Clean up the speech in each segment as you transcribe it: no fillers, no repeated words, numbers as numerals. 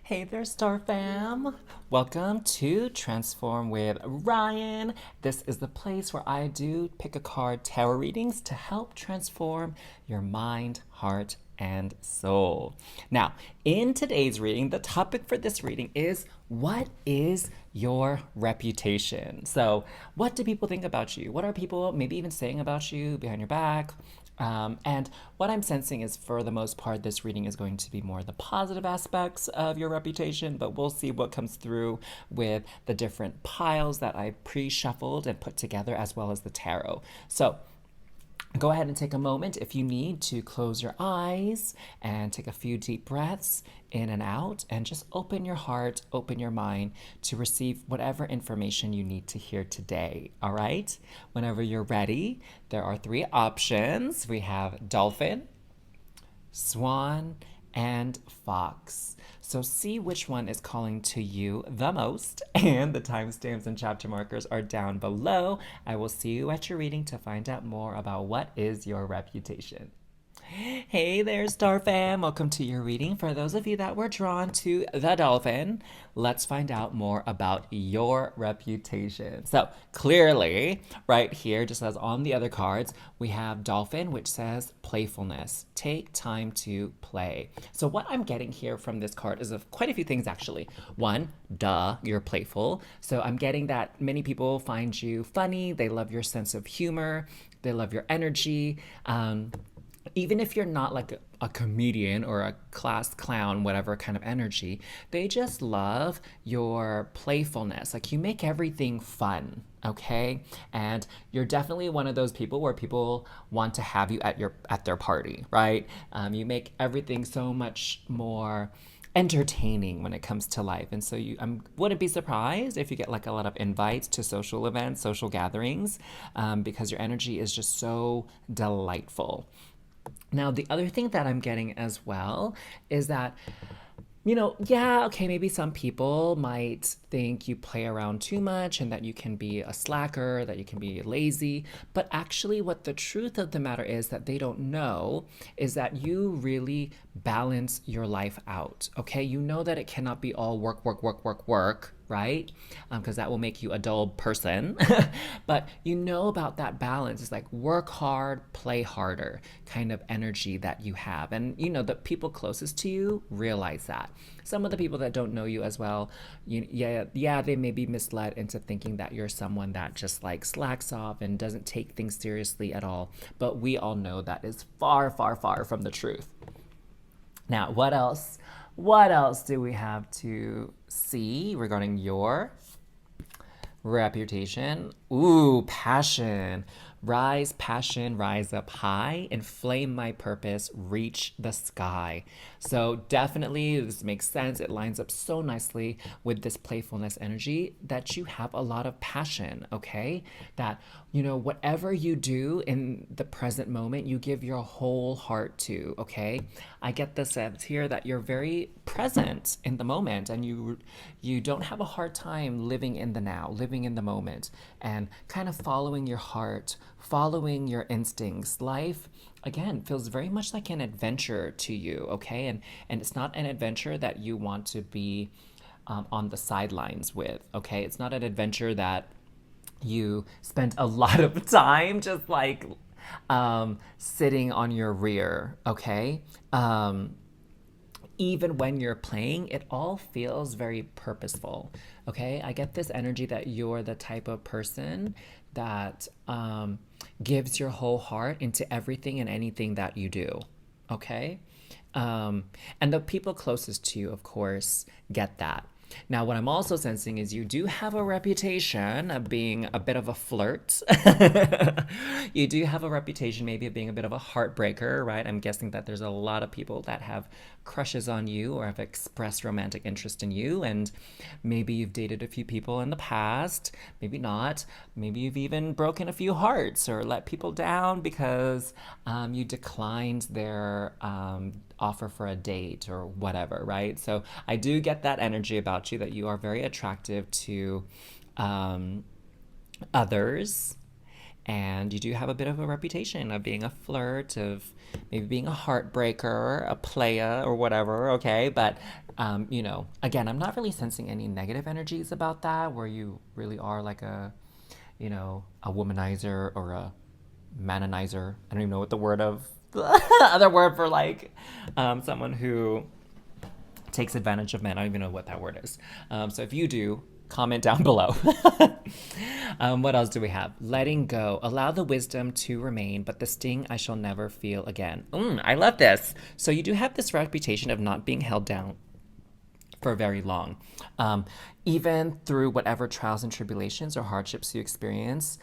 Hey there, Star Fam. Welcome to Transform with Ryan. This is the place where I do pick a card tarot readings to help transform your mind, heart, and soul. Now, in today's reading, the topic for this reading is what is your reputation? So, what do people think about you? What are people maybe even saying about you behind your back? And what I'm sensing is, for the most part, this reading is going to be more the positive aspects of your reputation, but we'll see what comes through with the different piles that I pre shuffled and put together, as well as the tarot. So, go ahead and take a moment if you need to close your eyes and take a few deep breaths in and out, and just open your heart, open your mind to receive whatever information you need to hear today. All right? Whenever you're ready, there are three options. We have Dolphin, Swan, and Fox. So see which one is calling to you the most, and the timestamps and chapter markers are down below. I will see you at your reading to find out more about what is your reputation. Hey there, Star Fam. Welcome to your reading. For those of you that were drawn to the Dolphin, let's find out more about your reputation. So, clearly, right here, just as on the other cards, we have Dolphin, which says playfulness. Take time to play. So, what I'm getting here from this card is of quite a few things, actually. One, duh, you're playful. So, I'm getting that many people find you funny. They love your sense of humor. They love your energy. Even if you're not like a comedian or a class clown, whatever kind of energy, they just love your playfulness. Like, you make everything fun, okay? And you're definitely one of those people where people want to have you at their party, right? You make everything so much more entertaining when it comes to life. And so wouldn't be surprised if you get like a lot of invites to social events, social gatherings, because your energy is just so delightful. Now, the other thing that I'm getting as well is that, yeah, okay, maybe some people might think you play around too much and that you can be a slacker, that you can be lazy. But actually, what the truth of the matter is that they don't know is that you really balance your life out, okay? You know that it cannot be all work, work, work, work, work, right? Because that will make you a dull person. But you know about that balance. It's like work hard, play harder kind of energy that you have. And the people closest to you realize that. Some of the people that don't know you as well, they may be misled into thinking that you're someone that just like slacks off and doesn't take things seriously at all. But we all know that is far, far, far from the truth. Now, what else? What else do we have to see regarding your reputation? Ooh, passion. Rise, passion, rise up high, inflame my purpose, reach the sky. So definitely this makes sense. It lines up so nicely with this playfulness energy that you have a lot of passion, okay? That, whatever you do in the present moment, you give your whole heart to, okay? I get the sense here that you're very present in the moment, and you don't have a hard time living in the now, living in the moment, and kind of following your heart, following your instincts. Life, again, feels very much like an adventure to you, okay? And it's not an adventure that you want to be on the sidelines with, okay? It's not an adventure that you spend a lot of time just like sitting on your rear, okay? Even when you're playing, it all feels very purposeful, okay? I get this energy that you're the type of person that gives your whole heart into everything and anything that you do, okay? And the people closest to you, of course, get that. Now, what I'm also sensing is you do have a reputation of being a bit of a flirt. You do have a reputation maybe of being a bit of a heartbreaker, right? I'm guessing that there's a lot of people that have crushes on you or have expressed romantic interest in you. And maybe you've dated a few people in the past, maybe not. Maybe you've even broken a few hearts or let people down because you declined their offer for a date or whatever, right? So I do get that energy about you, that you are very attractive to others, And you do have a bit of a reputation of being a flirt, of maybe being a heartbreaker, a playa, or whatever, okay? But, again, I'm not really sensing any negative energies about that, where you really are like a womanizer or a manonizer. I don't even know what the word of other word for like someone who takes advantage of men. I don't even know what that word is. So if you do, comment down below. What else do we have? Letting go. Allow the wisdom to remain, but the sting I shall never feel again. I love this. So you do have this reputation of not being held down for very long. Even through whatever trials and tribulations or hardships you experience,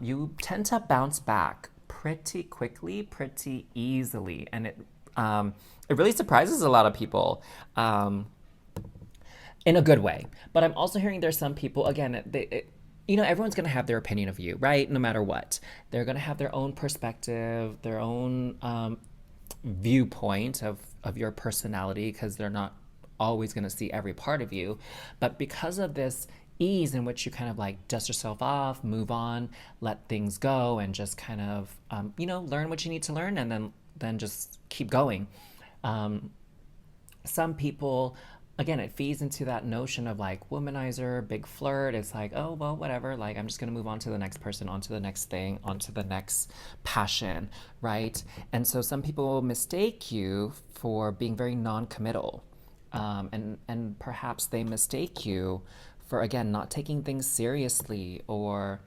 you tend to bounce back pretty quickly, pretty easily. And it really surprises a lot of people. In a good way. But I'm also hearing there's some people, again, everyone's going to have their opinion of you, right? No matter what. They're going to have their own perspective, their own viewpoint of your personality, because they're not always going to see every part of you. But because of this ease in which you kind of like dust yourself off, move on, let things go, and just kind of, learn what you need to learn, and then just keep going. Some people, again, it feeds into that notion of like womanizer, big flirt. It's like, oh, well, whatever. Like, I'm just going to move on to the next person, on to the next thing, on to the next passion, right? And so some people mistake you for being very non-committal. And perhaps they mistake you for, again, not taking things seriously, or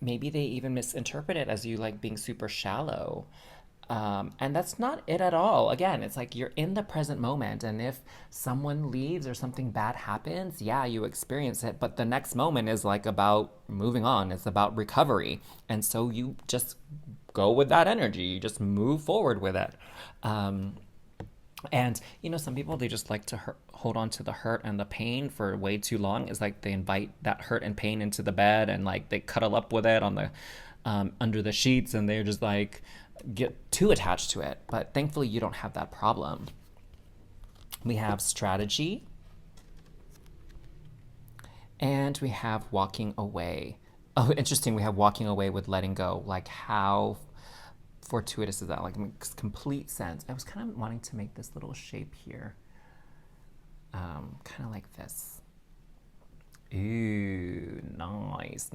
maybe they even misinterpret it as you like being super shallow. And that's not it at all. Again, it's like you're in the present moment. And if someone leaves or something bad happens, yeah, you experience it. But the next moment is like about moving on. It's about recovery. And so you just go with that energy. You just move forward with it. And, some people, they just like to hold on to the hurt and the pain for way too long. It's like they invite that hurt and pain into the bed, and like they cuddle up with it on the under the sheets, and they're just like get too attached to it. But thankfully you don't have that problem. We have strategy, and we have walking away. Oh, interesting. We have walking away with letting go. Like, how fortuitous is that? Like, it makes complete sense. I was kind of wanting to make this little shape here, kind of like this. Ooh, nice.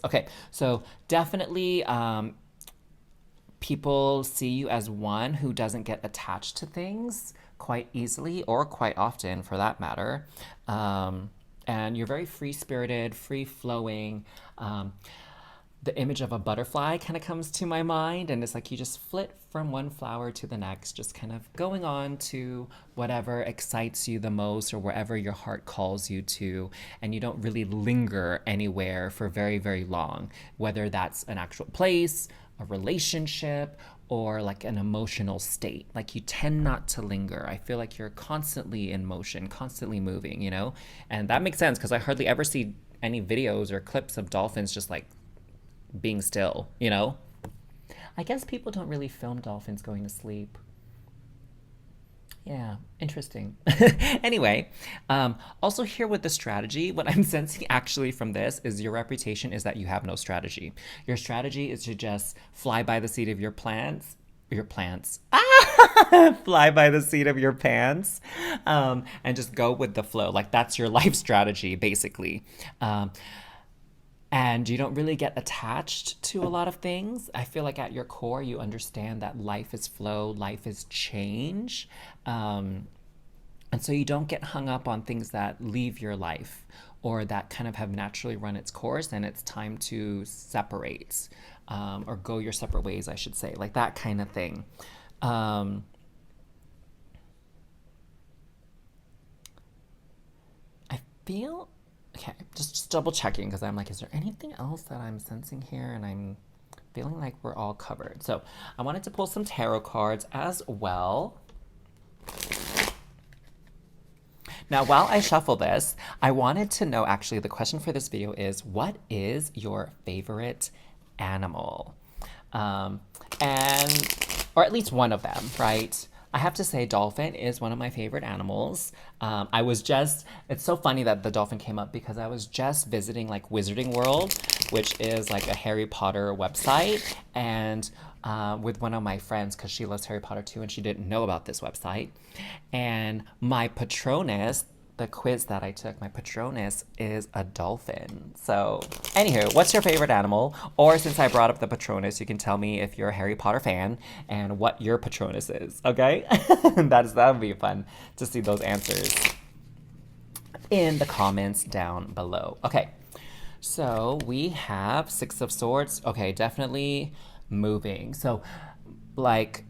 Okay, so definitely people see you as one who doesn't get attached to things quite easily, or quite often for that matter. And you're very free-spirited, free-flowing. The image of a butterfly kind of comes to my mind, and it's like you just flit from one flower to the next, just kind of going on to whatever excites you the most, or wherever your heart calls you to, and you don't really linger anywhere for very, very long, whether that's an actual place, a relationship, or like an emotional state. Like, you tend not to linger. I feel like you're constantly in motion, constantly moving, and that makes sense because I hardly ever see any videos or clips of dolphins just like being still, I guess people don't really film dolphins going to sleep. Yeah, interesting. Anyway, also here with the strategy, what I'm sensing actually from this is your reputation is that you have no strategy. Your strategy is to just fly by the seat of your plants. Fly by the seat of your pants, and just go with the flow. Like, that's your life strategy, basically. And you don't really get attached to a lot of things. I feel like at your core, you understand that life is flow, life is change. And so you don't get hung up on things that leave your life, or that kind of have naturally run its course and it's time to separate, or go your separate ways, I should say, like that kind of thing. I feel... Okay, just double checking, because I'm like, is there anything else that I'm sensing here? And I'm feeling like we're all covered. So I wanted to pull some tarot cards as well. Now, while I shuffle this, I wanted to know, actually, the question for this video is, what is your favorite animal? Or at least one of them, right? I have to say, dolphin is one of my favorite animals. It's so funny that the dolphin came up because I was just visiting like Wizarding World, which is like a Harry Potter website, and with one of my friends because she loves Harry Potter too, and she didn't know about this website. And my Patronus, the quiz that I took, my Patronus is a dolphin. So, anywho, what's your favorite animal? Or since I brought up the Patronus, you can tell me if you're a Harry Potter fan and what your Patronus is, okay? That would be fun to see those answers in the comments down below. Okay, so we have Six of Swords. Okay, definitely moving. So, like,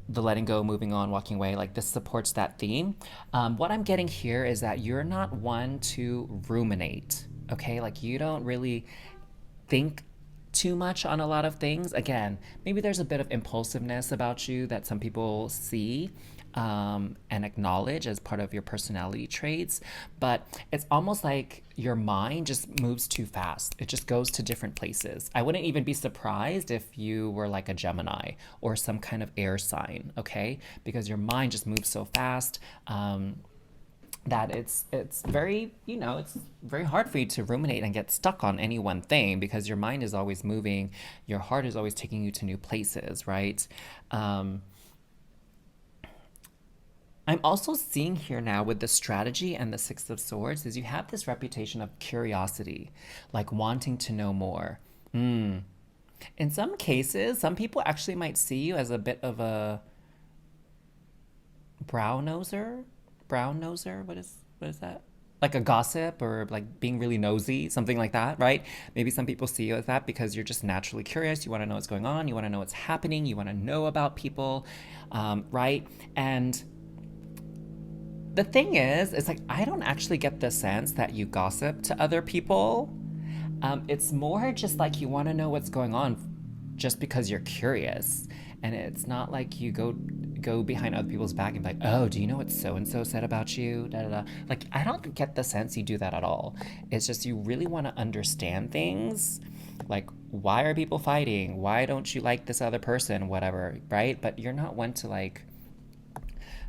the letting go, moving on, walking away, like this supports that theme. What I'm getting here is that you're not one to ruminate, okay? Like you don't really think too much on a lot of things. Again, maybe there's a bit of impulsiveness about you that some people see and acknowledge as part of your personality traits, but it's almost like your mind just moves too fast. It just goes to different places. I wouldn't even be surprised if you were like a Gemini or some kind of air sign, okay? Because your mind just moves so fast. That it's very, it's very hard for you to ruminate and get stuck on any one thing because your mind is always moving, your heart is always taking you to new places, right? I'm also seeing here now with the strategy and the Six of Swords is you have this reputation of curiosity, like wanting to know more. In some cases, some people actually might see you as a bit of a brown noser. Brown noser? What is that? Like a gossip or like being really nosy, something like that, right? Maybe some people see you as that because you're just naturally curious. You want to know what's going on. You want to know what's happening. You want to know about people, right? And the thing is, it's like I don't actually get the sense that you gossip to other people. It's more just like you want to know what's going on just because you're curious. And it's not like you go behind other people's back and be like, oh, do you know what so and so said about you? Da, da, da. Like, I don't get the sense you do that at all. It's just you really want to understand things. Like, why are people fighting? Why don't you like this other person? Whatever, right? But you're not one to like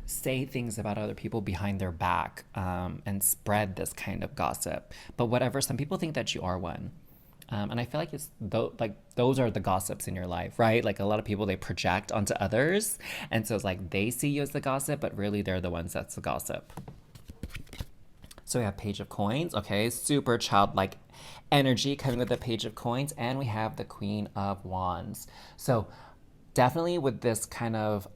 say things about other people behind their back and spread this kind of gossip. But whatever, some people think that you are one. And I feel like those are the gossips in your life, right? Like a lot of people, they project onto others. And so it's like they see you as the gossip, but really they're the ones that's the gossip. So we have Page of Coins. Okay, super childlike energy coming with the Page of Coins. And we have the Queen of Wands. So definitely with this kind of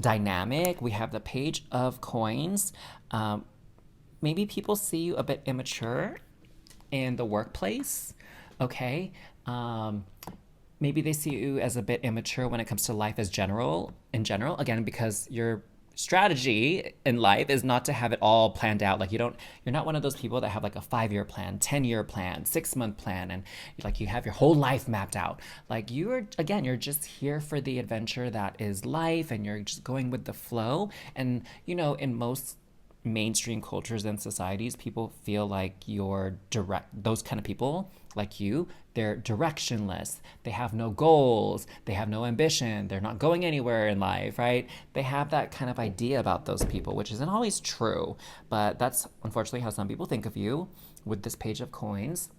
dynamic, we have the Page of Coins. Maybe people see you a bit immature in the workplace, okay? Maybe they see you as a bit immature when it comes to life in general, again, because your strategy in life is not to have it all planned out. Like you're not one of those people that have like a 5-year plan, 10-year plan, 6-month plan, and like you have your whole life mapped out. Like you're just here for the adventure that is life, and you're just going with the flow. And in most mainstream cultures and societies, people feel like those kind of people like you, they're directionless. They have no goals. They have no ambition. They're not going anywhere in life, right? They have that kind of idea about those people, which isn't always true. But that's unfortunately how some people think of you with this Page of Coins.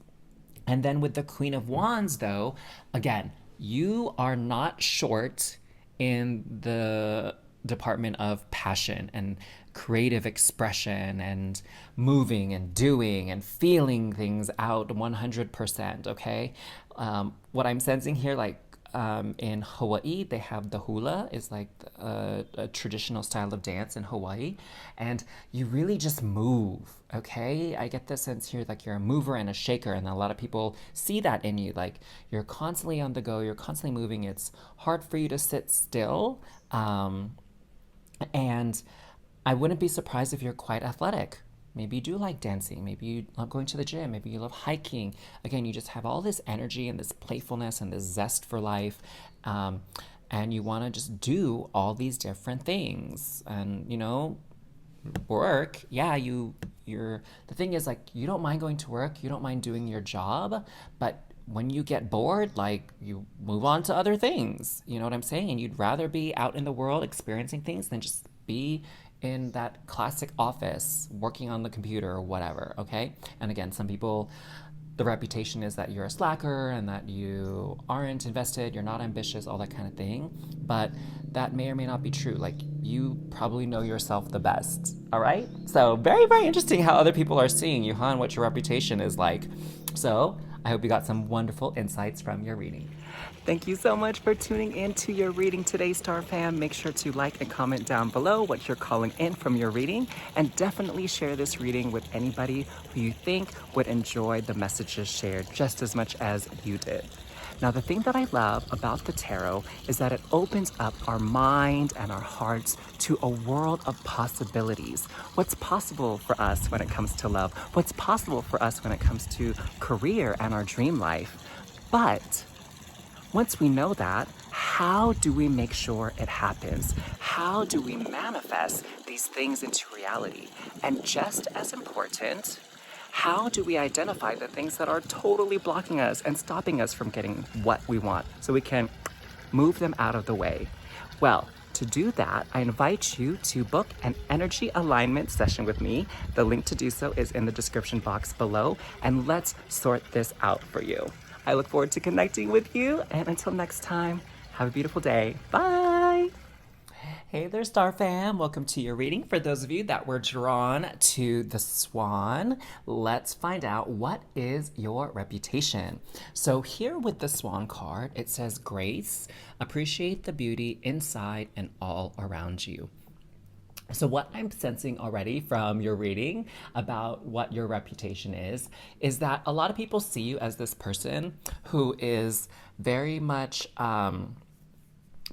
And then with the Queen of Wands, though, again, you are not short in the department of passion and creative expression and moving and doing and feeling things out 100%, okay? What I'm sensing here, like in Hawaii, they have the hula, is like a traditional style of dance in Hawaii, and you really just move, okay? I get the sense here like you're a mover and a shaker, and a lot of people see that in you. Like you're constantly on the go, you're constantly moving. It's hard for you to sit still. And I wouldn't be surprised if you're quite athletic. Maybe you do like dancing. Maybe you love going to the gym. Maybe you love hiking. Again, you just have all this energy and this playfulness and this zest for life. And you want to just do all these different things. And, work, yeah, the thing is like, you don't mind going to work. You don't mind doing your job. But when you get bored, like you move on to other things. You know what I'm saying? And you'd rather be out in the world experiencing things than just be in that classic office working on the computer or whatever, okay? And again, some people, the reputation is that you're a slacker and that you aren't invested, you're not ambitious, all that kind of thing. But that may or may not be true. Like, you probably know yourself the best, all right? So, very, very interesting how other people are seeing you, huh, and what your reputation is like. So, I hope you got some wonderful insights from your reading. Thank you so much for tuning in to your reading today, Star Fam. Make sure to like and comment down below what you're calling in from your reading, and definitely share this reading with anybody who you think would enjoy the messages shared just as much as you did. Now, the thing that I love about the tarot is that it opens up our mind and our hearts to a world of possibilities. What's possible for us when it comes to love? What's possible for us when it comes to career and our dream life? But once we know that, how do we make sure it happens? How do we manifest these things into reality? And just as important, how do we identify the things that are totally blocking us and stopping us from getting what we want so we can move them out of the way? Well, to do that, I invite you to book an energy alignment session with me. The link to do so is in the description box below, and let's sort this out for you. I look forward to connecting with you, and until next time, have a beautiful day. Bye! Hey there, Star Fam. Welcome to your reading. For those of you that were drawn to the Swan, let's find out what is your reputation. So here with the Swan card, it says grace, appreciate the beauty inside and all around you. So what I'm sensing already from your reading about what your reputation is that a lot of people see you as this person who is very much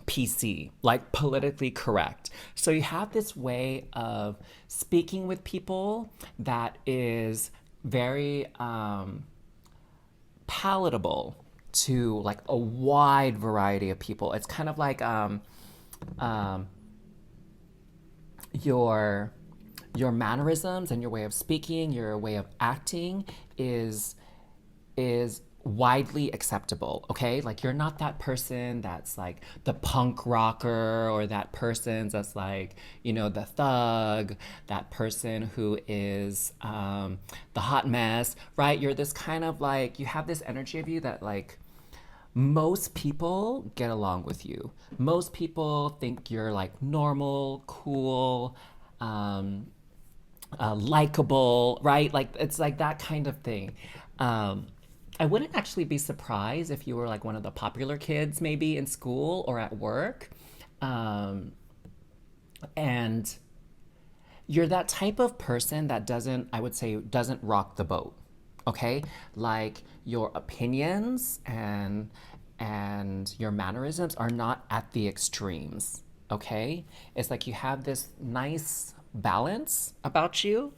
PC, like politically correct. So you have this way of speaking with people that is very palatable to like a wide variety of people. It's kind of like your mannerisms and your way of speaking, your way of acting is widely acceptable, okay? Like, you're not that person that's like the punk rocker, or that person that's like, you know, the thug, that person who is the hot mess, right? You're this kind of like, you have this energy of you that like most people get along with you. Most people think you're like normal, cool, likable, right? Like, it's like that kind of thing. I wouldn't actually be surprised if you were like one of the popular kids, maybe in school or at work. And you're that type of person that doesn't, I would say, doesn't rock the boat. Okay? Like, your opinions and your mannerisms are not at the extremes. Okay? It's like you have this nice balance about you.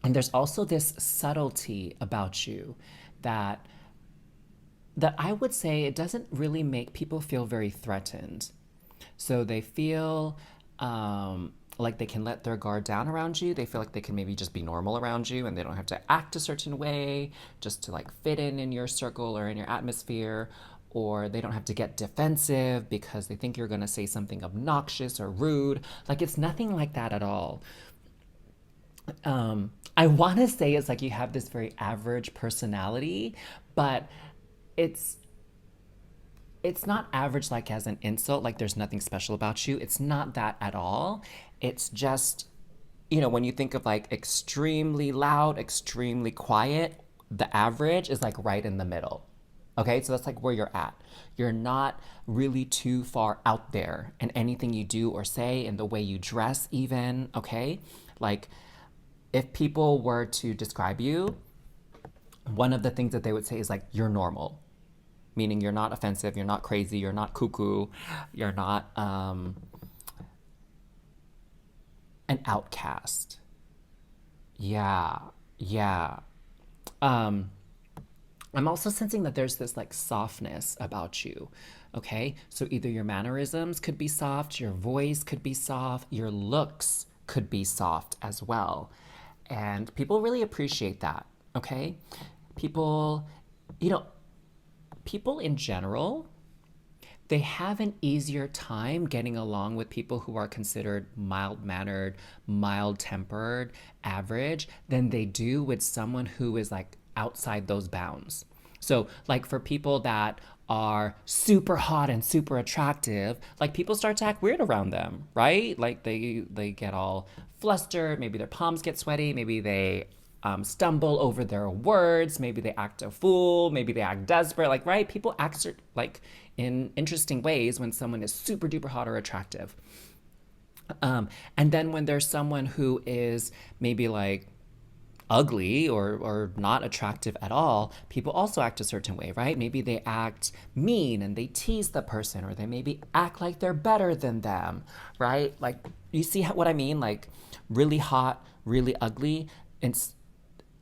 And there's also this subtlety about you that I would say it doesn't really make people feel very threatened. So they feel like they can let their guard down around you. They feel like they can maybe just be normal around you, and they don't have to act a certain way just to like fit in your circle or in your atmosphere. Or they don't have to get defensive because they think you're going to say something obnoxious or rude. Like, it's nothing like that at all. I want to say it's like you have this very average personality, but it's not average like as an insult, like there's nothing special about you. It's not that at all. It's just, you know, when you think of like extremely loud, extremely quiet, the average is like right in the middle. Okay, so that's like where you're at. You're not really too far out there in anything you do or say, in the way you dress even, okay? Like, if people were to describe you, one of the things that they would say is like, you're normal. Meaning you're not offensive, you're not crazy, you're not cuckoo, you're not an outcast. Yeah. I'm also sensing that there's this like softness about you, okay? So either your mannerisms could be soft, your voice could be soft, your looks could be soft as well. And people really appreciate that, okay? People, you know, people in general, they have an easier time getting along with people who are considered mild mannered, mild tempered, average than they do with someone who is like outside those bounds. So, like for people that are super hot and super attractive, like people start to act weird around them, right? Like they get all flustered, maybe their palms get sweaty, maybe they stumble over their words. Maybe they act a fool. Maybe they act desperate. Like, right? People act like in interesting ways when someone is super duper hot or attractive. And then when there's someone who is maybe like ugly or not attractive at all, people also act a certain way, right? Maybe they act mean and they tease the person, or they maybe act like they're better than them, right? Like, you see what I mean? Like, really hot, really ugly. It's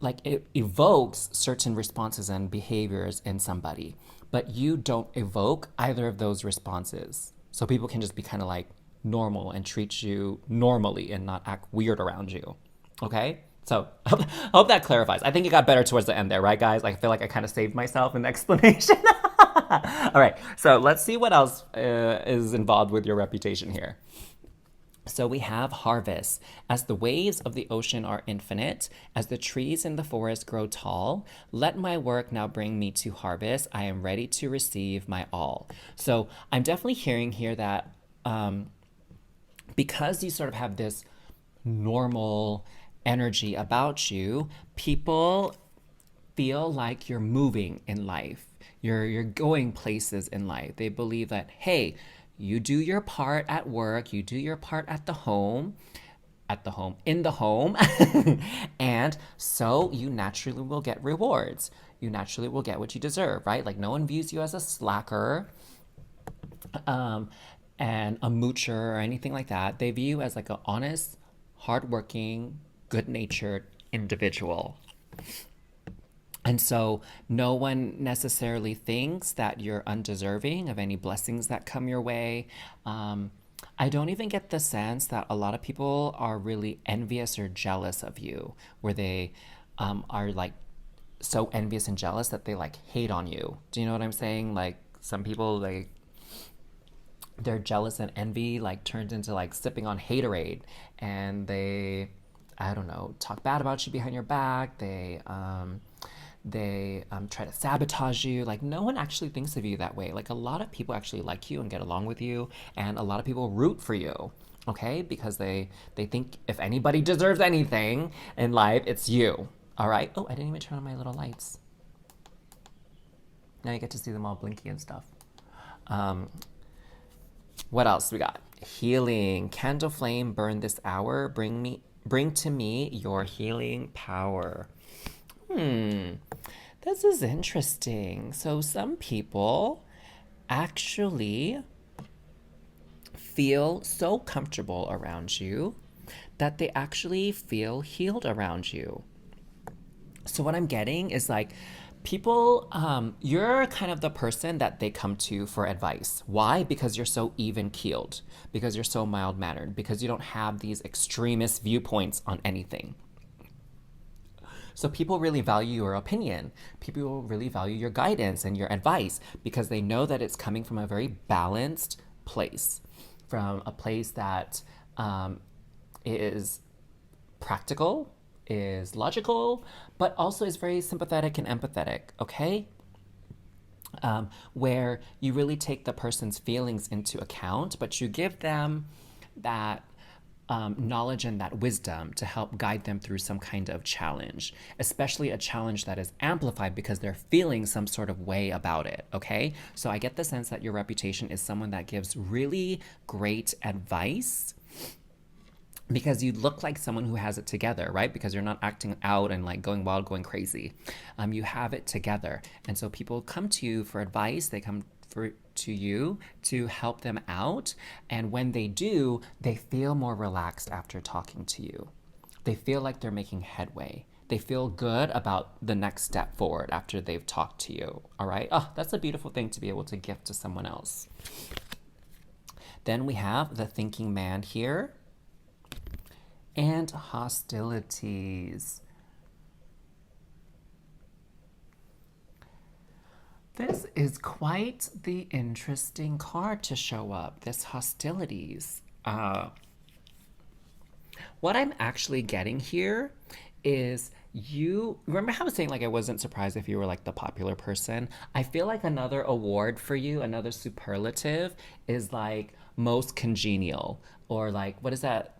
like it evokes certain responses and behaviors in somebody, but you don't evoke either of those responses. So people can just be kind of like normal and treat you normally and not act weird around you. Okay? So I hope that clarifies. I think it got better towards the end there, right, guys? I feel like I kind of saved myself in the explanation. All right, so let's see what else is involved with your reputation here. So we have harvest. As the waves of the ocean are infinite, as the trees in the forest grow tall, let my work now bring me to harvest. I am ready to receive my all. So I'm definitely hearing here that because you sort of have this normal energy about you, people feel like you're moving in life. You're going places in life. They believe that, hey, you do your part at work, you do your part in the home, and so you naturally will get rewards. You naturally will get what you deserve, right? Like no one views you as a slacker, um, and a moocher or anything like that. They view you as like an honest, hardworking, good-natured individual. And so no one necessarily thinks that you're undeserving of any blessings that come your way. I don't even get the sense that a lot of people are really envious or jealous of you, where they are like so envious and jealous that they like hate on you. Do you know what I'm saying? Like some people, like their jealous and envy like turns into like sipping on haterade, and they, I don't know, talk bad about you behind your back. They try to sabotage you. Like no one actually thinks of you that way. Like a lot of people actually like you and get along with you, and a lot of people root for you. Okay, because they think if anybody deserves anything in life, it's you. All right. Oh, I didn't even turn on my little lights. Now you get to see them all blinky and stuff. Um, what else we got? Healing. Candle flame, burn this hour. Bring to me your healing power. This is interesting. So some people actually feel so comfortable around you that they actually feel healed around you. So what I'm getting is like people, you're kind of the person that they come to for advice. Why? Because you're so even keeled, because you're so mild mannered, because you don't have these extremist viewpoints on anything. So people really value your opinion. People really value your guidance and your advice because they know that it's coming from a very balanced place, from a place that is practical, is logical, but also is very sympathetic and empathetic, okay? Where you really take the person's feelings into account, but you give them that knowledge and that wisdom to help guide them through some kind of challenge, especially a challenge that is amplified because they're feeling some sort of way about it, okay? So I get the sense that your reputation is someone that gives really great advice because you look like someone who has it together, right? Because you're not acting out and like going wild, going crazy. You have it together. And so people come to you for advice. They come to you to help them out. And when they do, they feel more relaxed after talking to you. They feel like they're making headway. They feel good about the next step forward after they've talked to you. All right? Oh, that's a beautiful thing to be able to gift to someone else. Then we have the thinking man here. And hostilities. This is quite the interesting card to show up. This hostilities. What I'm actually getting here is you remember how I was saying like I wasn't surprised if you were like the popular person. I feel like another award for you, another superlative is like most congenial or like what is that?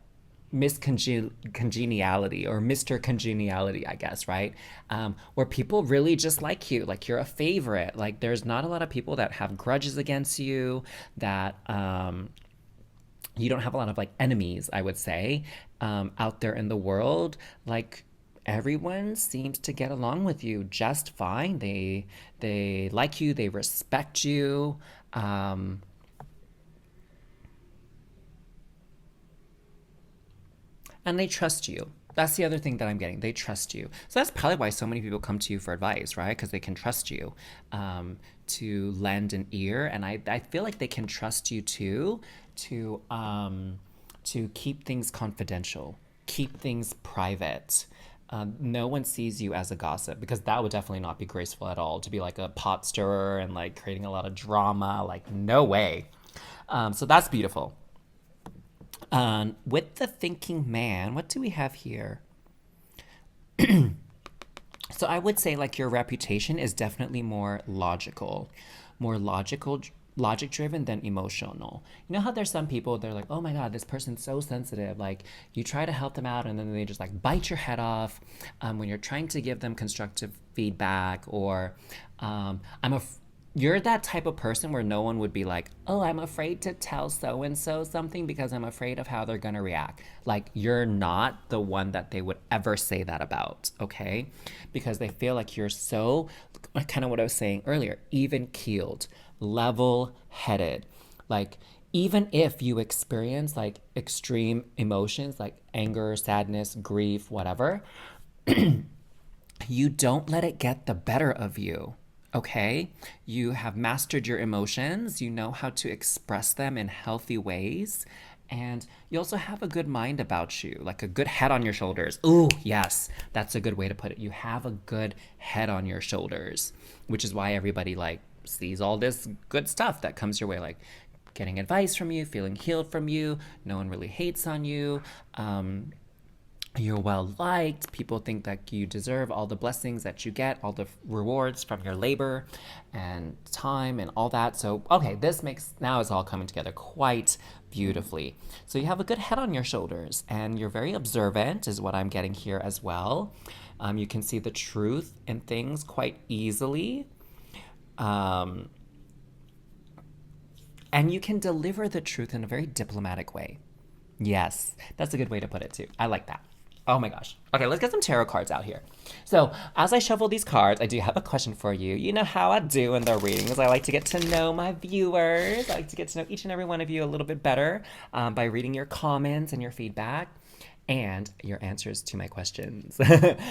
Miss Congeniality or Mr. Congeniality, I guess, right? Where people really just like you, like you're a favorite. Like there's not a lot of people that have grudges against you, that you don't have a lot of like enemies, I would say, out there in the world. Like everyone seems to get along with you just fine. They like you, they respect you. Um, and they trust you. That's the other thing that I'm getting. They trust you. So that's probably why so many people come to you for advice, right? Because they can trust you to lend an ear. And I feel like they can trust you too to keep things confidential, keep things private. No one sees you as a gossip because that would definitely not be graceful at all to be like a pot stirrer and like creating a lot of drama. Like, no way. So that's beautiful. With the thinking man, what do we have here? So I would say like your reputation is definitely more logical, logic driven than emotional. You know how there's some people they're like, oh my god, this person's so sensitive. Like you try to help them out and then they just like bite your head off when you're trying to give them constructive feedback or I'm a you're that type of person where no one would be like, oh, I'm afraid to tell so and so something because I'm afraid of how they're going to react. Like, you're not the one that they would ever say that about, okay? Because they feel like you're so, kind of what I was saying earlier, even keeled, level headed. Like, even if you experience like extreme emotions like anger, sadness, grief, whatever, you don't let it get the better of you. Okay? You have mastered your emotions. You know how to express them in healthy ways. And you also have a good mind about you, like a good head on your shoulders. Ooh, yes, that's a good way to put it. You have a good head on your shoulders, which is why everybody like sees all this good stuff that comes your way, like getting advice from you, feeling healed from you. No one really hates on you. You're well liked. People think that you deserve all the blessings that you get, all the rewards from your labor and time and all that. So, okay, this makes now it's all coming together quite beautifully. So, you have a good head on your shoulders and you're very observant, is what I'm getting here as well. You can see the truth in things quite easily. Um, and you can deliver the truth in a very diplomatic way. Yes, that's a good way to put it too. I like that. Oh my gosh. Okay, let's get some tarot cards out here. So, as I shuffle these cards, I do have a question for you. You know how I do in the readings. I like to get to know my viewers. I like to get to know each and every one of you a little bit better by reading your comments and your feedback and your answers to my questions.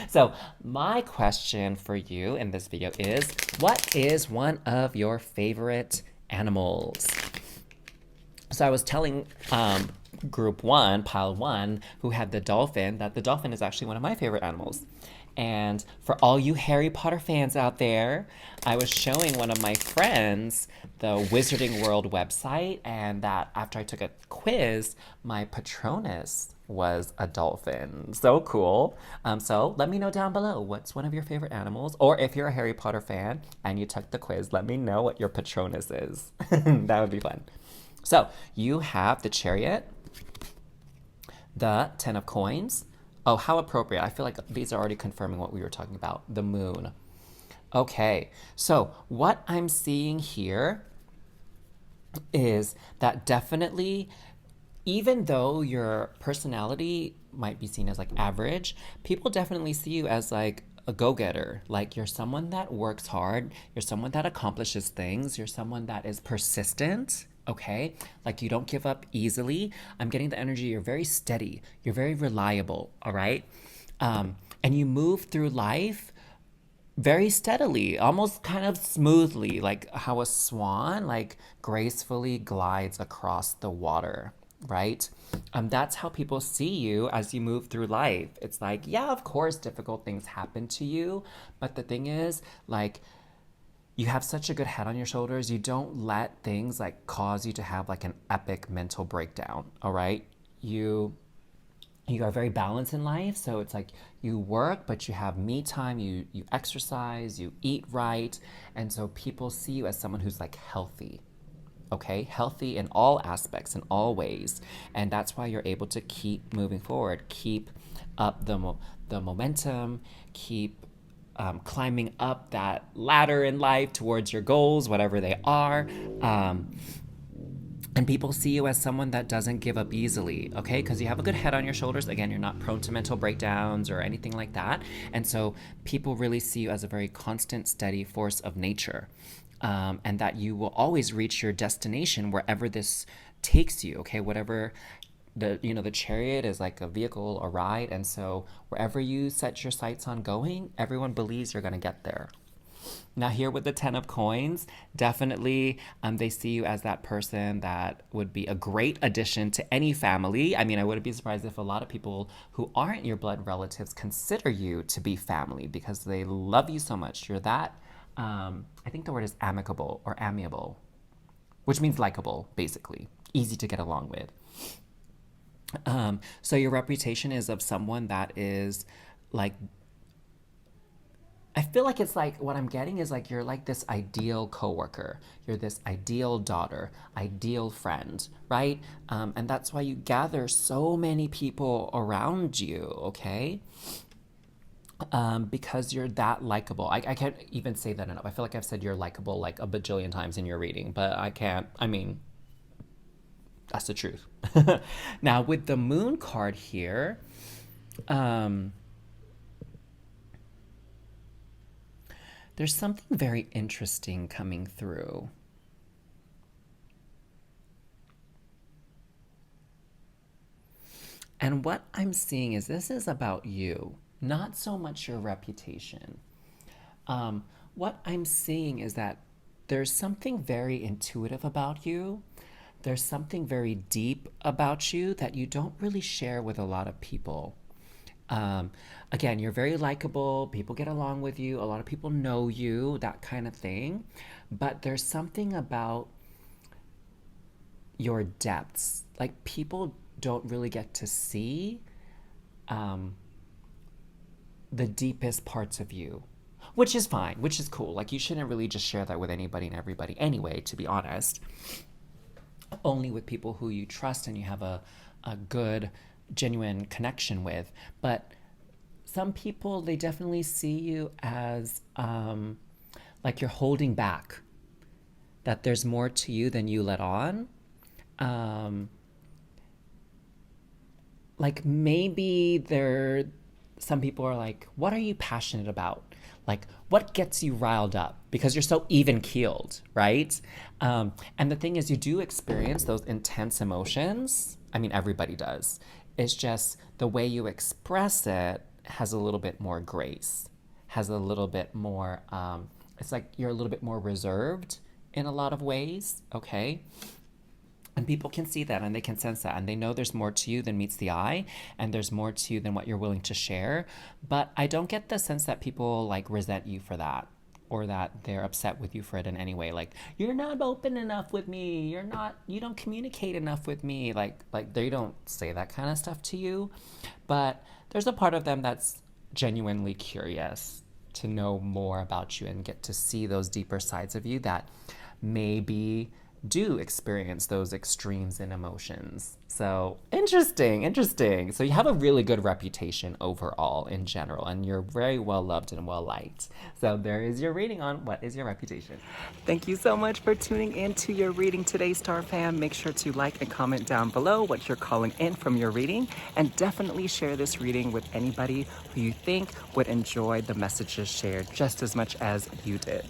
So, my question for you in this video is, what is one of your favorite animals? So I was telling group one, pile one, who had the dolphin, that the dolphin is actually one of my favorite animals. And for all you Harry Potter fans out there, I was showing one of my friends the Wizarding World website, and that after I took a quiz, my Patronus was a dolphin. So cool. So let me know down below what's one of your favorite animals, or if you're a Harry Potter fan and you took the quiz, let me know what your Patronus is. That would be fun. So you have the Chariot, the Ten of Coins. Oh, how appropriate. I feel like these are already confirming what we were talking about. The Moon. Okay, so what I'm seeing here is that definitely, even though your personality might be seen as like average, people definitely see you as like a go-getter. Like you're someone that works hard, you're someone that accomplishes things, you're someone that is persistent. Okay, like you don't give up easily. I'm getting the energy. You're very steady. You're very reliable. All right, and you move through life very steadily, almost kind of smoothly, like how a swan like gracefully glides across the water, right? That's how people see you as you move through life. It's like, yeah, of course, difficult things happen to you, but the thing is, like, you have such a good head on your shoulders. You don't let things like cause you to have like an epic mental breakdown. All right. You are very balanced in life, so it's like you work but you have me time, you exercise, you eat right, and so people see you as someone who's like healthy. Okay, healthy in all aspects, in all ways, and that's why you're able to keep moving forward, keep up the momentum, keep climbing up that ladder in life towards your goals, whatever they are. And people see you as someone that doesn't give up easily, okay? Because you have a good head on your shoulders. Again, you're not prone to mental breakdowns or anything like that. And so people really see you as a very constant, steady force of nature. And that you will always reach your destination wherever this takes you, okay? Whatever the chariot is like a vehicle, a ride. And so wherever you set your sights on going, everyone believes you're going to get there. Now, here with the 10 of coins, definitely they see you as that person that would be a great addition to any family. I mean, I wouldn't be surprised if a lot of people who aren't your blood relatives consider you to be family because they love you so much. You're that, I think the word is amicable or amiable, which means likable, basically, easy to get along with. So your reputation is of someone that is like, I feel like it's like what I'm getting is like you're like this ideal coworker. You're this ideal daughter, ideal friend, right? And that's why you gather so many people around you, okay? Because you're that likable. I can't even say that enough. I feel like I've said you're likable like a bajillion times in your reading, but I can't. I mean, that's the truth. Now, with the moon card here, there's something very interesting coming through. And what I'm seeing is this is about you, not so much your reputation. What I'm seeing is that there's something very intuitive about you. There's something very deep about you that you don't really share with a lot of people. Again, you're very likable. People get along with you. A lot of people know you, that kind of thing. But there's something about your depths. Like people don't really get to see the deepest parts of you, which is fine, which is cool. Like you shouldn't really just share that with anybody and everybody anyway, to be honest. Only with people who you trust and you have a good, genuine connection with. But some people, they definitely see you as like you're holding back, that there's more to you than you let on. Like maybe some people are like, what are you passionate about? Like, what gets you riled up? Because you're so even keeled, right? And the thing is, you do experience those intense emotions. I mean, everybody does. It's just the way you express it has a little bit more grace, has a little bit more, it's like you're a little bit more reserved in a lot of ways, okay? And people can see that and they can sense that and they know there's more to you than meets the eye and there's more to you than what you're willing to share. But I don't get the sense that people like resent you for that or that they're upset with you for it in any way. Like, you're not open enough with me. You don't communicate enough with me. Like they don't say that kind of stuff to you. But there's a part of them that's genuinely curious to know more about you and get to see those deeper sides of you that maybe do experience those extremes in emotions. So interesting. So you have a really good reputation overall in general, and you're very well loved and well liked. So there is your reading on what is your reputation. Thank you so much for tuning in to your reading today, Star Fam. Make sure to like and comment down below what you're calling in from your reading, and definitely share this reading with anybody who you think would enjoy the messages shared just as much as you did.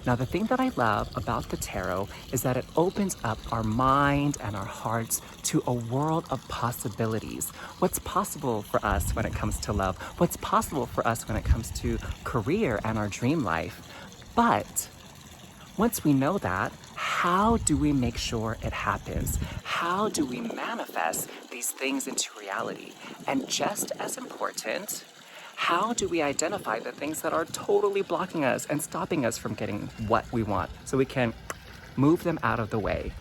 Now, the thing that I love about the tarot is that it opens up our mind and our hearts to a world of possibilities. What's possible for us when it comes to love? What's possible for us when it comes to career and our dream life? But once we know that, how do we make sure it happens? How do we manifest these things into reality? And just as important, how do we identify the things that are totally blocking us and stopping us from getting what we want so we can move them out of the way?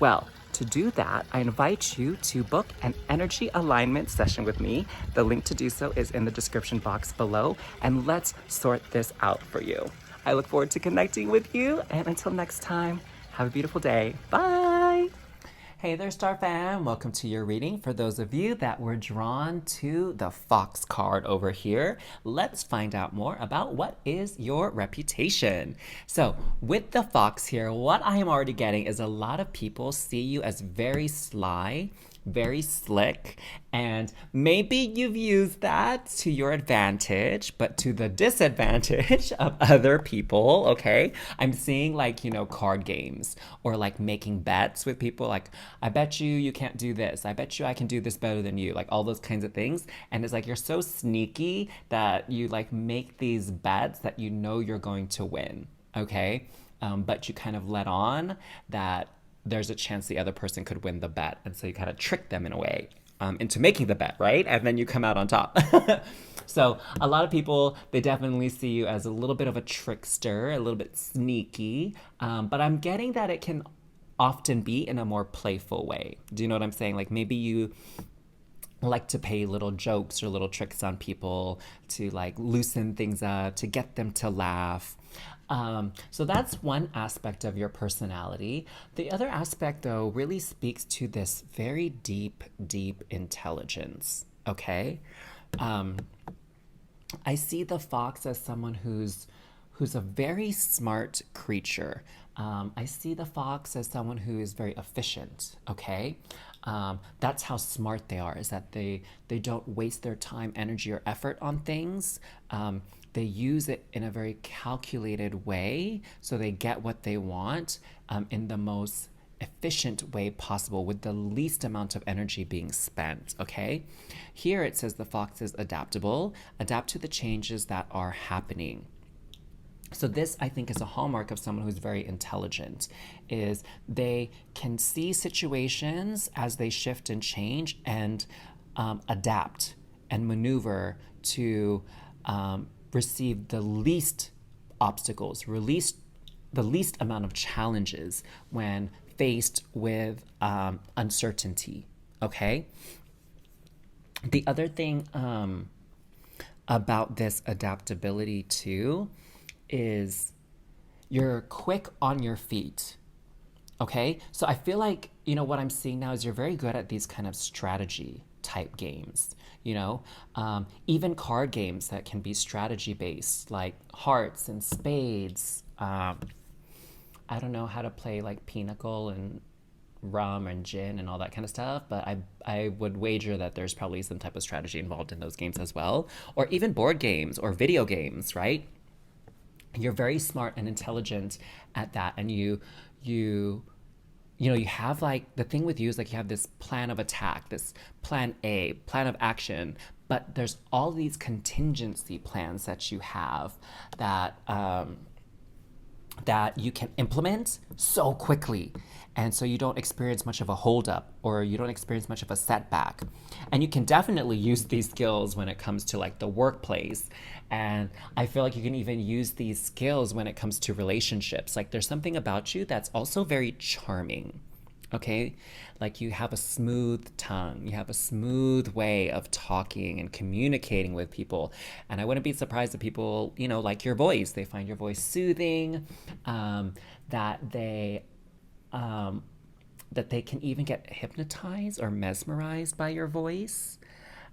Well, to do that, I invite you to book an energy alignment session with me. The link to do so is in the description box below, and let's sort this out for you. I look forward to connecting with you, and until next time, have a beautiful day. Bye! Hey there, Star Fam. Welcome to your reading. For those of you that were drawn to the Fox card over here, let's find out more about what is your reputation. So with the Fox here, what I am already getting is a lot of people see you as very sly, very slick, and maybe you've used that to your advantage, but to the disadvantage of other people, okay? I'm seeing like, card games or like making bets with people like, I bet you can't do this. I bet you I can do this better than you. Like all those kinds of things. And it's like you're so sneaky that you like make these bets that you know you're going to win, okay? But you kind of let on that there's a chance the other person could win the bet. And so you kind of trick them in a way into making the bet, right? And then you come out on top. So a lot of people, they definitely see you as a little bit of a trickster, a little bit sneaky. But I'm getting that it can often be in a more playful way. Do you know what I'm saying? Like maybe you like to play little jokes or little tricks on people to like loosen things up, to get them to laugh. So that's one aspect of your personality. The other aspect, though, really speaks to this very deep, deep intelligence, okay? I see the Fox as someone who's a very smart creature. I see the Fox as someone who is very efficient, okay? That's how smart they are, is that they don't waste their time, energy, or effort on things. They use it in a very calculated way so they get what they want in the most efficient way possible with the least amount of energy being spent, okay? Here it says the Fox is adaptable, adapt to the changes that are happening. So this, I think, is a hallmark of someone who's very intelligent, is they can see situations as they shift and change and adapt and maneuver to receive the least obstacles, release the least amount of challenges when faced with uncertainty, okay? The other thing about this adaptability too is you're quick on your feet, okay? So I feel like, what I'm seeing now is you're very good at these kind of strategy type games, even card games that can be strategy based, like hearts and spades. I don't know how to play like pinochle and rum and gin and all that kind of stuff, but I would wager that there's probably some type of strategy involved in those games as well, or even board games or video games, right? You're very smart and intelligent at that, and you have like, the thing with you is like you have this plan of attack, this plan A, plan of action, but there's all these contingency plans that you have that that you can implement so quickly. And so you don't experience much of a holdup, or you don't experience much of a setback. And you can definitely use these skills when it comes to like the workplace. And I feel like you can even use these skills when it comes to relationships. Like there's something about you that's also very charming. Okay? Like you have a smooth tongue, you have a smooth way of talking and communicating with people. And I wouldn't be surprised if people, like your voice. They find your voice soothing, that they can even get hypnotized or mesmerized by your voice.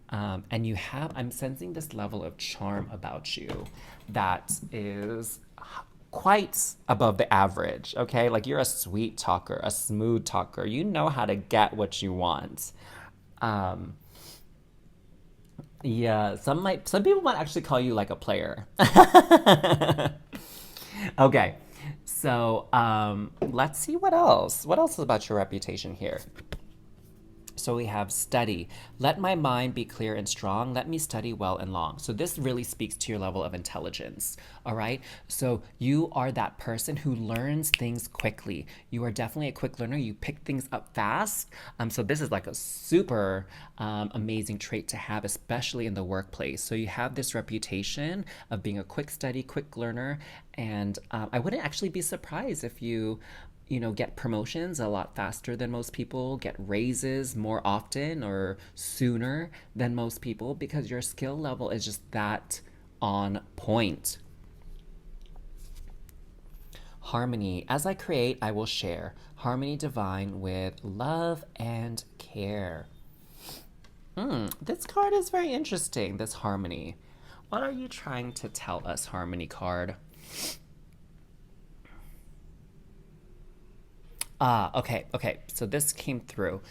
And I'm sensing this level of charm about you that is quite above the average, okay? Like you're a sweet talker, a smooth talker. You know how to get what you want. Yeah, some people might actually call you like a player. Okay, so let's see what else. What else is about your reputation here? So we have study. Let my mind be clear and strong. Let me study well and long. So this really speaks to your level of intelligence. All right. So you are that person who learns things quickly. You are definitely a quick learner. You pick things up fast. So this is like a super amazing trait to have, especially in the workplace. So you have this reputation of being a quick study, quick learner. And I wouldn't actually be surprised if you get promotions a lot faster than most people, get raises more often or sooner than most people because your skill level is just that on point. Harmony. As I create, I will share. Harmony divine with love and care. This card is very interesting, this harmony. What are you trying to tell us, harmony card? Okay. So this came through.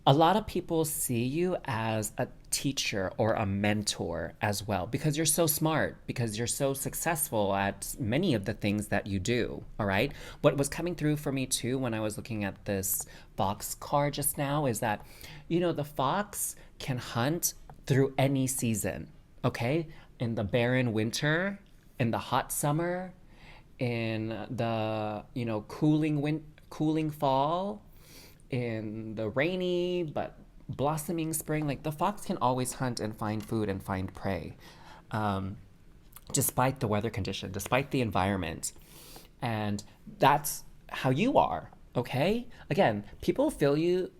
A lot of people see you as a teacher or a mentor as well because you're so smart, because you're so successful at many of the things that you do. All right. What was coming through for me too when I was looking at this fox card just now is that, the fox can hunt through any season. Okay. In the barren winter, in the hot summer, in the cooling fall, in the rainy but blossoming spring. Like the fox can always hunt and find food and find prey, despite the weather condition, despite the environment. And that's how you are. Okay. Again, people view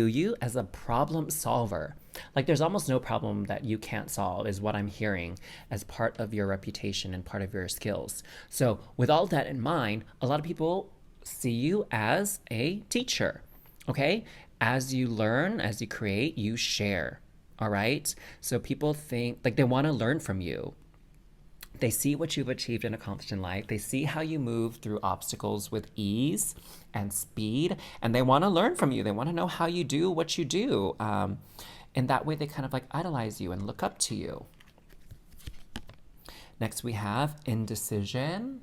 you as a problem solver. Like there's almost no problem that you can't solve, is what I'm hearing as part of your reputation and part of your skills. So, with all that in mind, a lot of people see you as a teacher. Okay? As you learn, as you create, you share. All right? So, people think like they want to learn from you. They see what you've achieved and accomplished in life. They see how you move through obstacles with ease and speed, and they want to learn from you. They want to know how you do what you do. And that way, they kind of like idolize you and look up to you. Next, we have indecision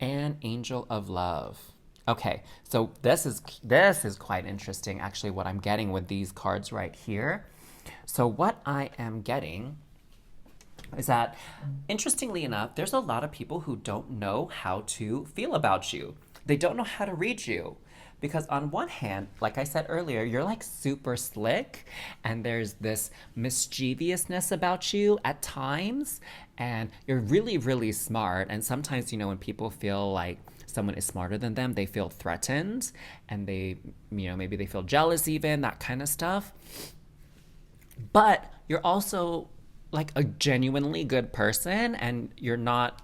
and angel of love. Okay, so this is quite interesting, actually, what I'm getting with these cards right here. So what I am getting is that, interestingly enough, there's a lot of people who don't know how to feel about you. They don't know how to read you. Because on one hand, like I said earlier, you're like super slick and there's this mischievousness about you at times, and you're really, really smart. And sometimes, when people feel like someone is smarter than them, they feel threatened and maybe they feel jealous even, that kind of stuff. But you're also like a genuinely good person, and you're not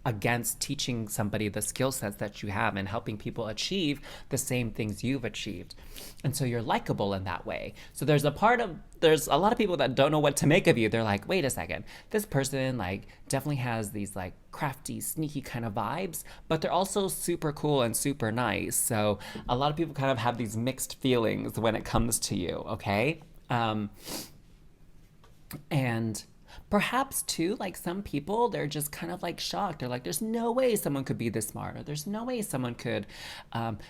against teaching somebody the skill sets that you have and helping people achieve the same things you've achieved. And so you're likable in that way. So there's a lot of people that don't know what to make of you. They're like, wait a second, this person like definitely has these like crafty, sneaky kind of vibes, but they're also super cool and super nice. So a lot of people kind of have these mixed feelings when it comes to you, okay? And perhaps too, like some people, they're just kind of like shocked. They're like, there's no way someone could be this smart, or there's no way someone could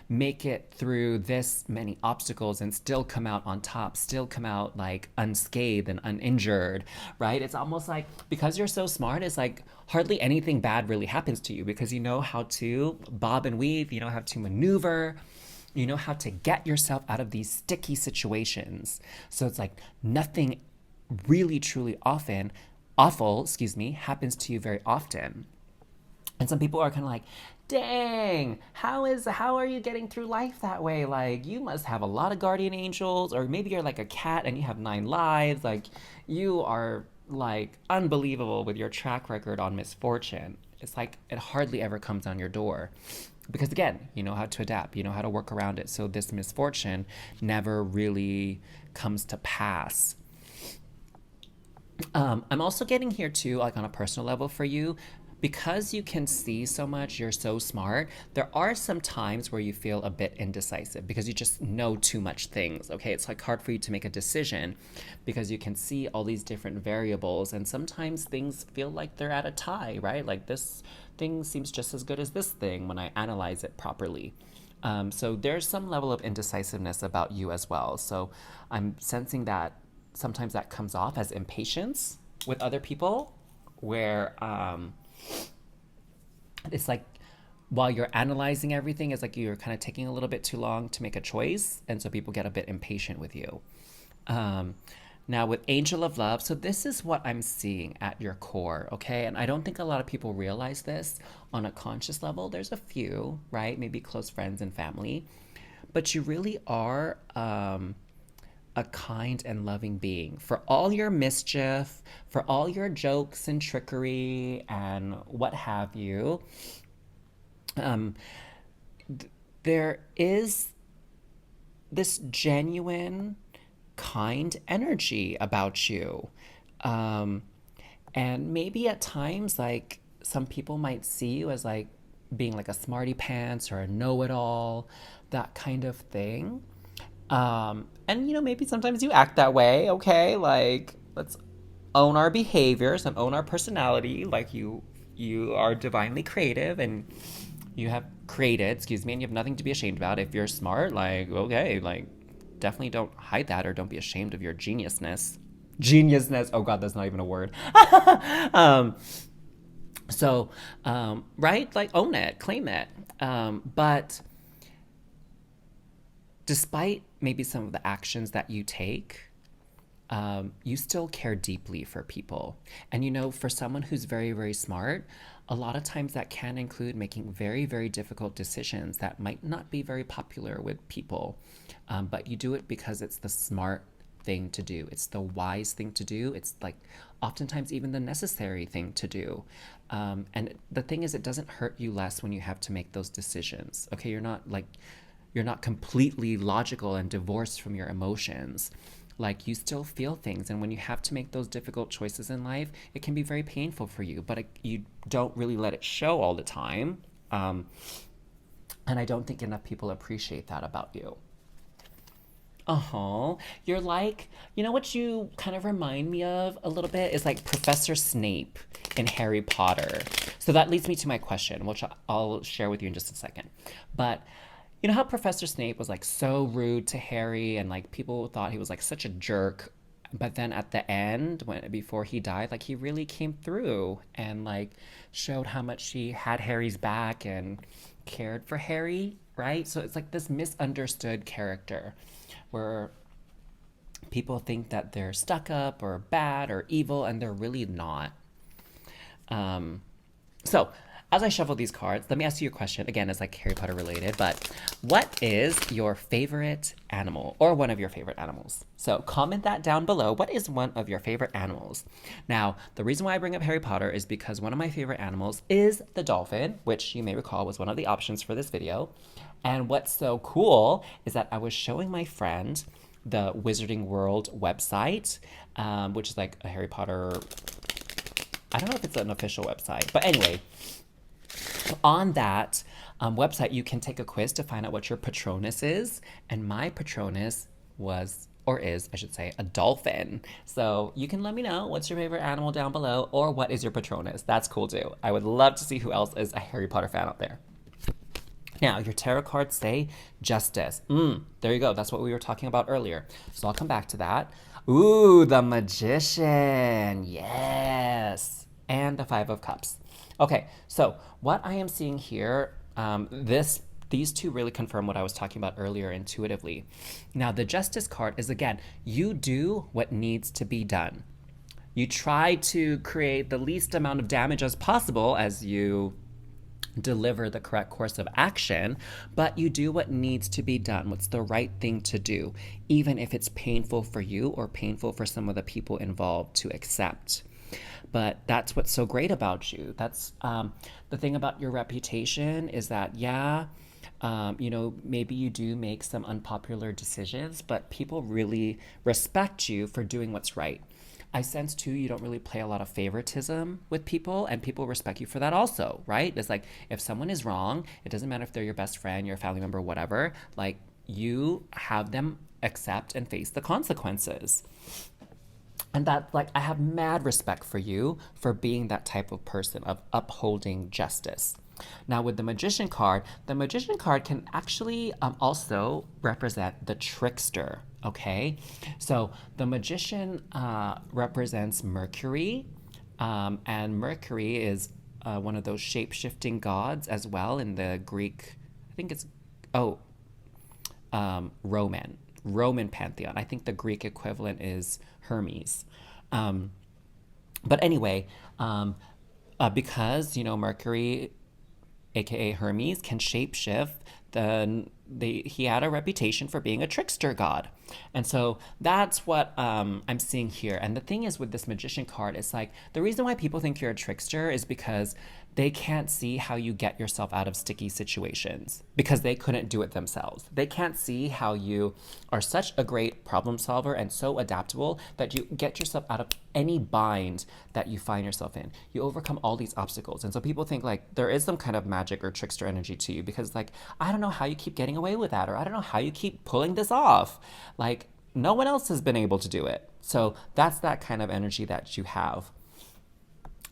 make it through this many obstacles and still come out on top, still come out like unscathed and uninjured, right? It's almost like because you're so smart, it's like hardly anything bad really happens to you because you know how to bob and weave, you know how to maneuver. You know how to get yourself out of these sticky situations. So it's like nothing really truly awful happens to you very often. And some people are kind of like, dang, how are you getting through life that way? Like, you must have a lot of guardian angels, or maybe you're like a cat and you have 9 lives. Like, you are like unbelievable with your track record on misfortune. It's like it hardly ever comes on your door. Because again, you know how to adapt, you know how to work around it. So this misfortune never really comes to pass. I'm also getting here too, like on a personal level for you, because you can see so much, you're so smart, there are some times where you feel a bit indecisive because you just know too much things, okay? It's like hard for you to make a decision because you can see all these different variables, and sometimes things feel like they're at a tie, right? Like this thing seems just as good as this thing when I analyze it properly. So there's some level of indecisiveness about you as well. So I'm sensing that sometimes that comes off as impatience with other people, where it's like while you're analyzing everything, it's like you're kind of taking a little bit too long to make a choice. And so people get a bit impatient with you. Um, Now, with Angel of Love, so this is what I'm seeing at your core, okay? And I don't think a lot of people realize this on a conscious level. There's a few, right? Maybe close friends and family. But you really are a kind and loving being. For all your mischief, for all your jokes and trickery and what have you, um, there is this genuine, kind energy about you. Um, and maybe at times, like, some people might see you as like being like a smarty pants or a know it all, that kind of thing. And maybe sometimes you act that way, okay? Like, let's own our behaviors and own our personality. Like, you are divinely creative and you have created, excuse me, and you have nothing to be ashamed about. If you're smart, like, okay, like, definitely don't hide that or don't be ashamed of your geniusness. Geniusness. Oh God, that's not even a word. um, right, like, own it, claim it. But despite maybe some of the actions that you take, you still care deeply for people. And for someone who's very, very smart, a lot of times that can include making very, very difficult decisions that might not be very popular with people. But you do it because it's the smart thing to do. It's the wise thing to do. It's like oftentimes even the necessary thing to do. And the thing is, it doesn't hurt you less when you have to make those decisions. Okay, you're not completely logical and divorced from your emotions. Like, you still feel things, and when you have to make those difficult choices in life, it can be very painful for you, but you don't really let it show all the time. And I don't think enough people appreciate that about you. Uh-huh. You're like, what you kind of remind me of a little bit is like Professor Snape in Harry Potter. So that leads me to my question, which I'll share with you in just a second. But you know how Professor Snape was like so rude to Harry, and like people thought he was like such a jerk, but then at the end, before he died, like, he really came through and like showed how much he had Harry's back and cared for Harry, right? So it's like this misunderstood character where people think that they're stuck up or bad or evil, and they're really not. So, as I shuffle these cards, let me ask you a question. Again, it's like Harry Potter related, but what is your favorite animal, or one of your favorite animals? So comment that down below. What is one of your favorite animals? Now, the reason why I bring up Harry Potter is because one of my favorite animals is the dolphin, which you may recall was one of the options for this video. And what's so cool is that I was showing my friend the Wizarding World website, which is like a Harry Potter, I don't know if it's an official website, but anyway, on that website, you can take a quiz to find out what your Patronus is. And my Patronus was, or is, I should say, a dolphin. So you can let me know what's your favorite animal down below, or what is your Patronus. That's cool too. I would love to see who else is a Harry Potter fan out there. Now, your tarot cards say justice. There you go. That's what we were talking about earlier. So I'll come back to that. Ooh, the Magician. Yes. And the Five of Cups. Okay, so what I am seeing here, these two really confirm what I was talking about earlier intuitively. Now, the Justice card is, again, you do what needs to be done. You try to create the least amount of damage as possible as you deliver the correct course of action, but you do what needs to be done, what's the right thing to do, even if it's painful for you or painful for some of the people involved to accept. But that's what's so great about you. That's the thing about your reputation is that, maybe you do make some unpopular decisions, but people really respect you for doing what's right. I sense too, you don't really play a lot of favoritism with people, and people respect you for that also, right? It's like, if someone is wrong, it doesn't matter if they're your best friend, your family member, whatever, like, you have them accept and face the consequences. And that, like, I have mad respect for you for being that type of person, of upholding justice. Now, with the magician card can actually also represent the trickster. Okay, so the magician represents Mercury, and Mercury is one of those shape shifting gods as well in the Greek. I think it's oh Roman pantheon. I think the Greek equivalent is Hermes. Um, but anyway, because Mercury, aka Hermes, can shapeshift. He had a reputation for being a trickster god, and so that's what I'm seeing here. And the thing is, with this magician card, it's like the reason why people think you're a trickster is because they can't see how you get yourself out of sticky situations because they couldn't do it themselves. They can't see how you are such a great problem solver and so adaptable that you get yourself out of any bind that you find yourself in. You overcome all these obstacles. And so people think like there is some kind of magic or trickster energy to you because like, I don't know how you keep getting away with that, or I don't know how you keep pulling this off. Like no one else has been able to do it. So that's that kind of energy that you have.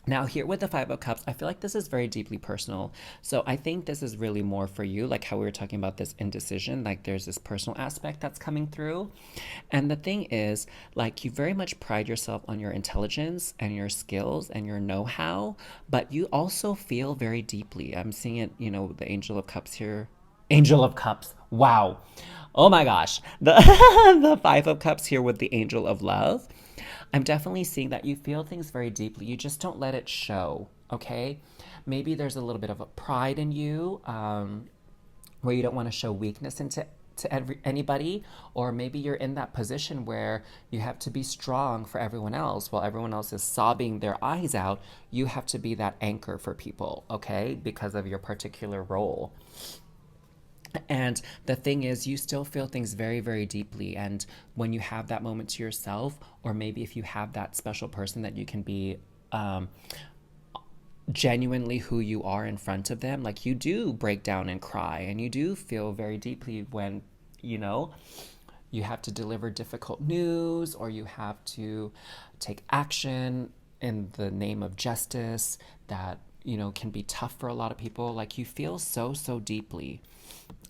Now, here with the Five of Cups, I feel like this is very deeply personal. So I think this is really more for you, like how we were talking about this indecision, like there's this personal aspect that's coming through. And the thing is, like, you very much pride yourself on your intelligence and your skills and your know-how, but you also feel very deeply. I'm seeing it, the Angel of Cups here. Angel of Cups. Wow. Oh my gosh. The the Five of Cups here with the Angel of Love. I'm definitely seeing that you feel things very deeply. You just don't let it show, okay? Maybe there's a little bit of a pride in you where you don't want to show weakness to anybody, or maybe you're in that position where you have to be strong for everyone else while everyone else is sobbing their eyes out. You have to be that anchor for people, okay? Because of your particular role. And the thing is, you still feel things very, very deeply. And when you have that moment to yourself, or maybe if you have that special person that you can be genuinely who you are in front of them, like you do break down and cry, and you do feel very deeply when, you have to deliver difficult news, or you have to take action in the name of justice that, can be tough for a lot of people. Like you feel so, so deeply.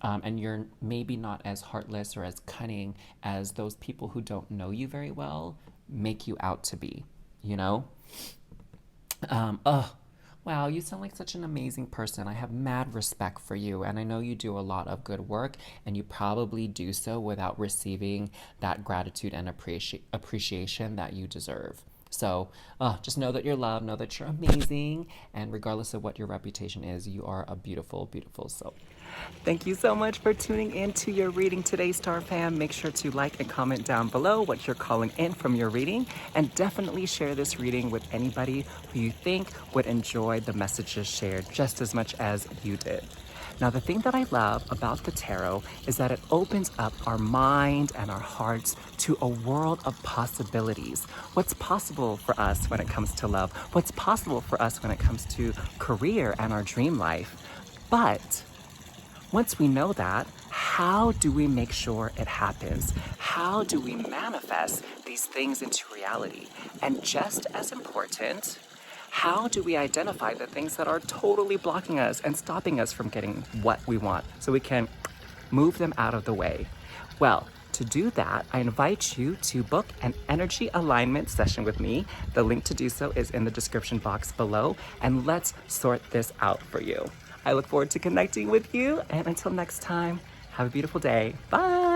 And you're maybe not as heartless or as cunning as those people who don't know you very well make you out to be, Oh, wow, you sound like such an amazing person. I have mad respect for you, and I know you do a lot of good work, and you probably do so without receiving that gratitude and appreciation that you deserve. So just know that you're loved, know that you're amazing, and regardless of what your reputation is, you are a beautiful, beautiful soul. Thank you so much for tuning in to your reading today, Star Fam. Make sure to like and comment down below what you're calling in from your reading, and definitely share this reading with anybody who you think would enjoy the messages shared just as much as you did. Now, the thing that I love about the tarot is that it opens up our mind and our hearts to a world of possibilities. What's possible for us when it comes to love? What's possible for us when it comes to career and our dream life? But once we know that, how do we make sure it happens? How do we manifest these things into reality? And just as important, how do we identify the things that are totally blocking us and stopping us from getting what we want so we can move them out of the way? Well, to do that, I invite you to book an energy alignment session with me. The link to do so is in the description box below, and let's sort this out for you. I look forward to connecting with you, and until next time, have a beautiful day. Bye.